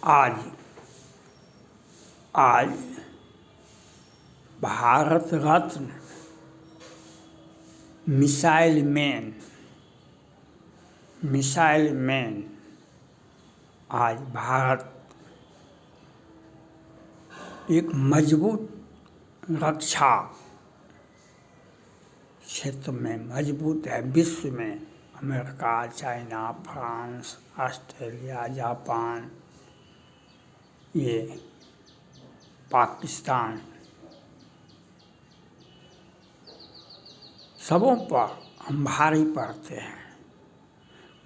आज आज Bharat Ratna missile man आज भारत एक मजबूत रक्षा क्षेत्र में मजबूत है। विश्व में America, China, France, Australia, Japan, ये पाकिस्तान, सबों पर हम भारी पड़ते हैं।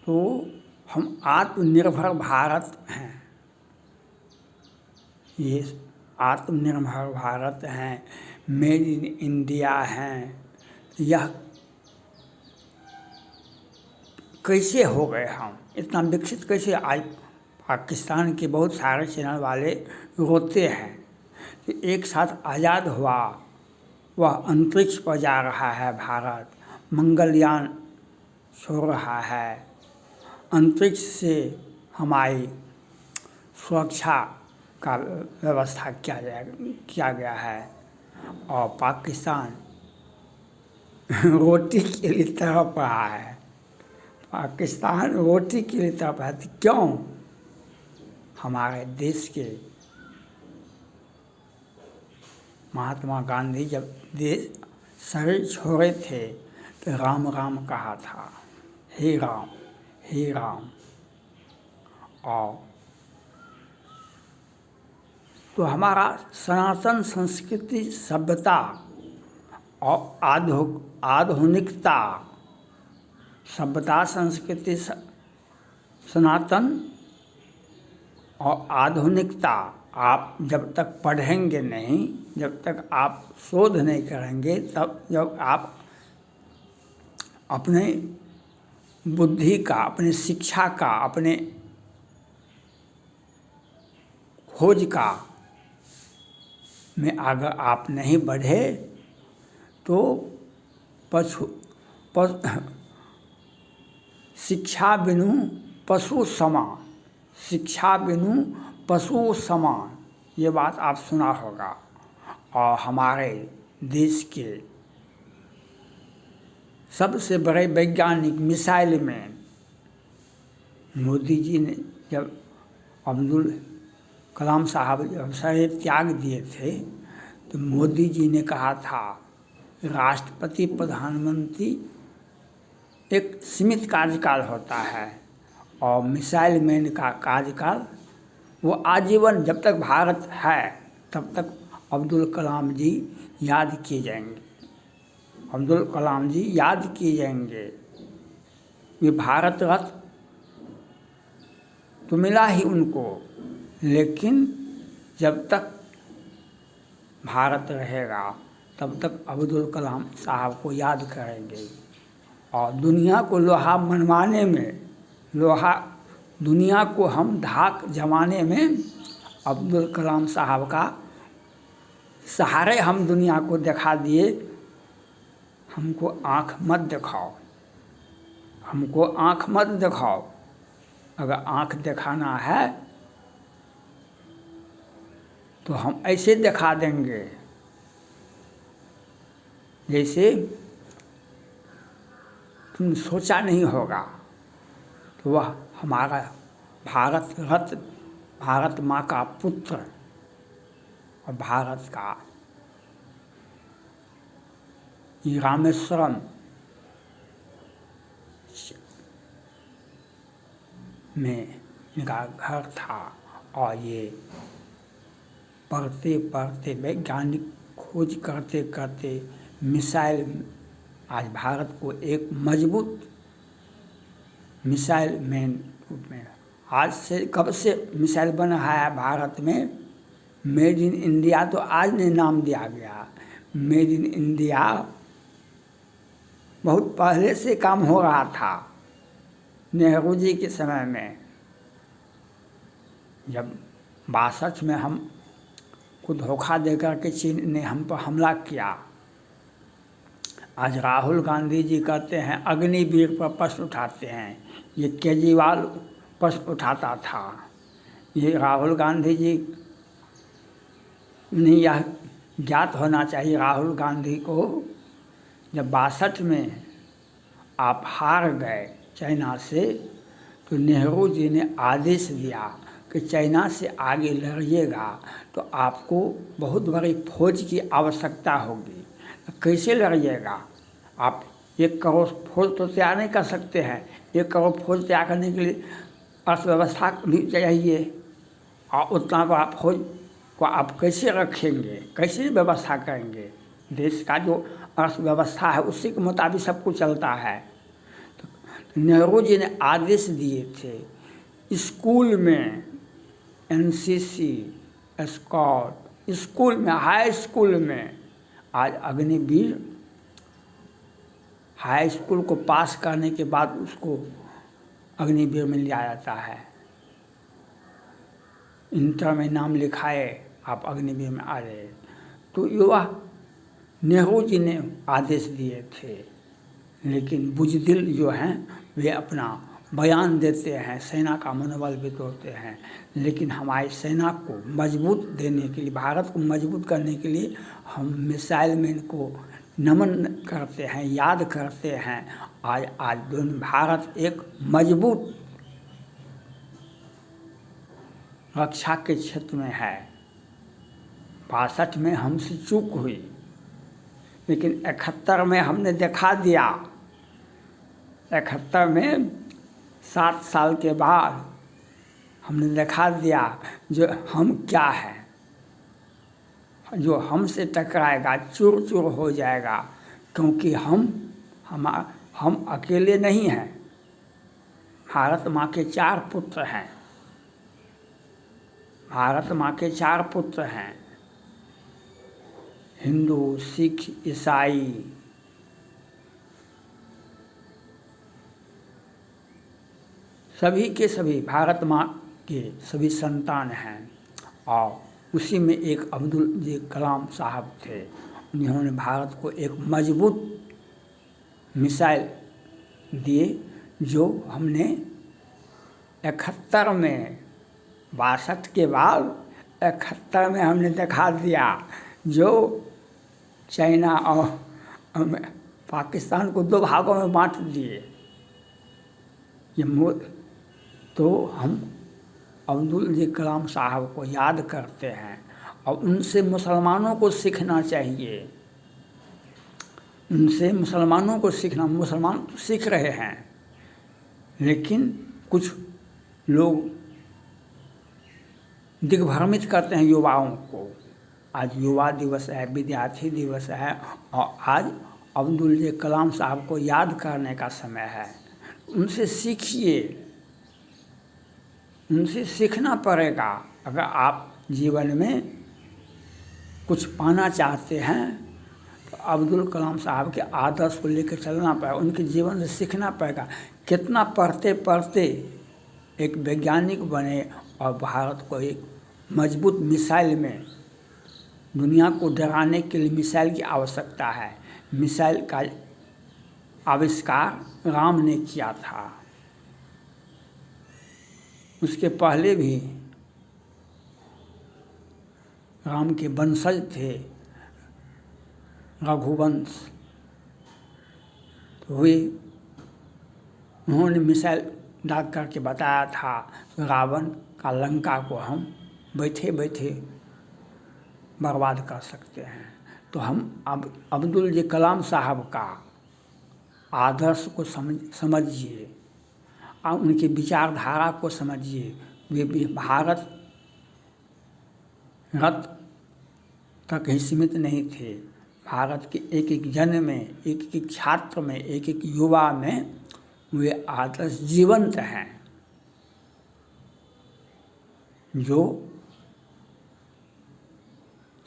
तो हम आत्मनिर्भर भारत हैं। ये आत्मनिर्भर भारत हैं, मेड इन इंडिया हैं। यह कैसे हो गए? हम इतना विकसित कैसे? आज पाकिस्तान के बहुत सारे चैनल वाले रोते हैं कि एक साथ आज़ाद हुआ, वह अंतरिक्ष पर जा रहा है, भारत मंगलयान छोड़ रहा है, अंतरिक्ष से हमारी सुरक्षा का व्यवस्था किया गया है, और पाकिस्तान रोटी के लिए तड़प रहा है। पाकिस्तान रोटी के लिए तड़प रहा है। क्यों? हमारे देश के महात्मा गांधी जब देश शरीर छोड़े थे तो राम राम कहा था, हे राम हे राम। और तो हमारा सनातन संस्कृति, सभ्यता और आधुनिकता, सभ्यता, संस्कृति, सनातन और आधुनिकता, आप जब तक पढ़ेंगे नहीं, जब तक आप शोध नहीं करेंगे, तब जब आप अपने बुद्धि का, अपने शिक्षा का, अपने खोज का में अगर आप नहीं बढ़े तो शिक्षा बिनु पशु समान, शिक्षा बिनु पशु समान, ये बात आप सुना होगा। और हमारे देश के सबसे बड़े वैज्ञानिक, मिसाइल मैन मोदी जी ने, जब अब्दुल कलाम साहब जब शरीर त्याग दिए थे तो मोदी जी ने कहा था, राष्ट्रपति प्रधानमंत्री एक सीमित कार्यकाल होता है और मिसाइल मैन का कार्यकाल वो आजीवन, जब तक भारत है तब तक अब्दुल कलाम जी याद किए जाएंगे। अब्दुल कलाम जी याद किए जाएंगे। ये भारत रत्न तो मिला ही उनको, लेकिन जब तक भारत रहेगा तब तक अब्दुल कलाम साहब को याद करेंगे। और दुनिया को लोहा मनवाने में, दुनिया को हम धाक जमाने में अब्दुल कलाम साहब का सहारे हम दुनिया को दिखा दिए। हमको आँख मत दिखाओ, हमको आँख मत दिखाओ। अगर आँख दिखाना है तो हम ऐसे दिखा देंगे जैसे तुम सोचा नहीं होगा। तो वह हमारा भारत रत्न, भारत माँ का पुत्र और भारत का रामेश्वरम में इनका घर था। और ये पढ़ते पढ़ते, वैज्ञानिक खोज करते करते मिसाइल, आज भारत को एक मजबूत मिसाइल मैन रूप में, आज से कब से मिसाइल बन रहा है भारत में। मेड इन इंडिया तो आज नहीं नाम दिया गया, मेड इन इंडिया बहुत पहले से काम हो रहा था। नेहरू जी के समय में, जब 62 में हम को धोखा देकर के चीन ने हम पर हमला किया। आज राहुल गांधी जी कहते हैं अग्निवीर पर प्रश्न उठाते हैं, ये केजरीवाल प्रश्न उठाता था। ये राहुल गांधी जी ने यह ज्ञात होना चाहिए, राहुल गांधी को, जब 62 में आप हार गए चाइना से, तो नेहरू जी ने आदेश दिया कि चाइना से आगे लड़िएगा तो आपको बहुत बड़ी फौज की आवश्यकता होगी। कैसे लड़िएगा? आप 1 करोड़ फौज तो तैयार नहीं कर सकते हैं। 1 करोड़ फौज तैयार करने के लिए अर्थव्यवस्था भी चाहिए, और उतना बड़ा फौज को आप कैसे रखेंगे, कैसे व्यवस्था करेंगे? देश का जो अर्थव्यवस्था है उसी के मुताबिक सब कुछ चलता है। तो नेहरू जी ने आदेश दिए थे स्कूल में एनसीसी, स्काउट, स्कूल में, हाई स्कूल में, आज अग्निवीर हाई स्कूल को पास करने के बाद उसको अग्निवीर में लिया जाता है। इंटर में नाम लिखाए, आप अग्निवीर में आ रहे। तो युवा नेहरू जी ने आदेश दिए थे, लेकिन बुज़दिल जो हैं वे अपना बयान देते हैं, सेना का मनोबल भी तोड़ते हैं। लेकिन हमारी सेना को मजबूत देने के लिए, भारत को मजबूत करने के लिए हम मिसाइल मैन को नमन करते हैं, याद करते हैं। आज दोनों भारत एक मजबूत रक्षा के क्षेत्र में है। 62 में हमसे चूक हुई, लेकिन 71 में हमने दिखा दिया। 71 में 7 साल के बाद हमने दिखा दिया जो हम क्या है। जो हमसे टकराएगा चूर चूर हो जाएगा, क्योंकि हम अकेले नहीं हैं। भारत माँ के 4 पुत्र हैं। भारत माँ के 4 पुत्र हैं, हिंदू, सिख, ईसाई। सभी के सभी भारत माँ के सभी संतान हैं। और उसी में एक अब्दुल जी कलाम साहब थे। उन्होंने भारत को एक मजबूत मिसाइल दिए, जो हमने 71 में, 62 के बाद 71 में हमने दिखा दिया, जो चाइना और पाकिस्तान को 2 भागों में बांट दिए। तो हम अब्दुल जी कलाम साहब को याद करते हैं, और उनसे मुसलमानों को सीखना चाहिए। उनसे मुसलमानों को सीखना, मुसलमान तो सीख रहे हैं, लेकिन कुछ लोग दिग्भ्रमित करते हैं युवाओं को। आज युवा दिवस है, विद्यार्थी दिवस है, और आज अब्दुल जी कलाम साहब को याद करने का समय है। उनसे सीखिए, उनसे सीखना पड़ेगा। अगर आप जीवन में कुछ पाना चाहते हैं तो अब्दुल कलाम साहब के आदर्श को लेकर चलना पड़ेगा, उनके जीवन से सीखना पड़ेगा। कितना पढ़ते पढ़ते एक वैज्ञानिक बने और भारत को एक मजबूत मिसाइल में, दुनिया को डराने के लिए मिसाइल की आवश्यकता है। मिसाइल का आविष्कार राम ने किया था। उसके पहले भी राम के वंशज थे, रघुवंश। तो उन्होंने मिसाइल दाग करके बताया था, रावण का लंका को हम बैठे बैठे बर्बाद कर सकते हैं। तो हम अब अब्दुल जी कलाम साहब का आदर्श को समझिए, और उनकी विचारधारा को समझिए। वे भी भारत रत्न तक ही सीमित नहीं थे। भारत के एक एक जन में, एक एक छात्र में, एक एक युवा में वे आदर्श जीवंत हैं, जो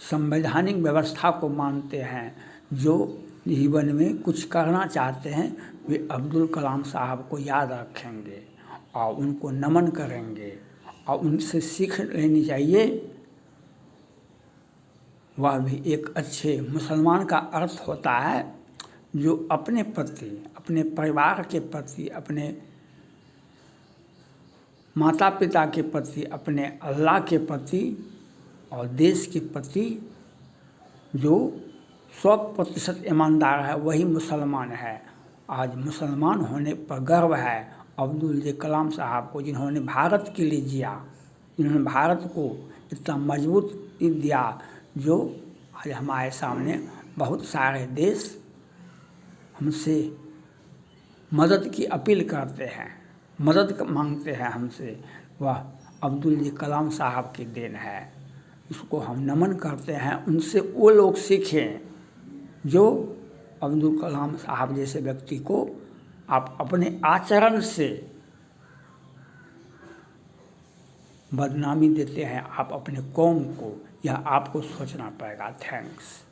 संवैधानिक व्यवस्था को मानते हैं, जो जीवन में कुछ करना चाहते हैं। वे अब्दुल कलाम साहब को याद रखेंगे और उनको नमन करेंगे, और उनसे सीख लेनी चाहिए। वह भी एक अच्छे मुसलमान का अर्थ होता है, जो अपने प्रति, अपने परिवार के प्रति, अपने माता पिता के प्रति, अपने अल्लाह के प्रति और देश के प्रति जो 100% ईमानदार है वही मुसलमान है। आज मुसलमान होने पर गर्व है अब्दुल कलाम साहब को, जिन्होंने भारत के लिए जिया, जिन्होंने भारत को इतना मजबूत दिया, जो आज हमारे सामने बहुत सारे देश हमसे मदद की अपील करते हैं, मदद मांगते हैं हमसे, वह अब्दुल कलाम साहब की देन है। इसको हम नमन करते हैं। उनसे वो लोग सीखें जो अब्दुल कलाम साहब जैसे व्यक्ति को आप अपने आचरण से बदनामी देते हैं, आप अपने कौम को, यह आपको सोचना पड़ेगा। थैंक्स।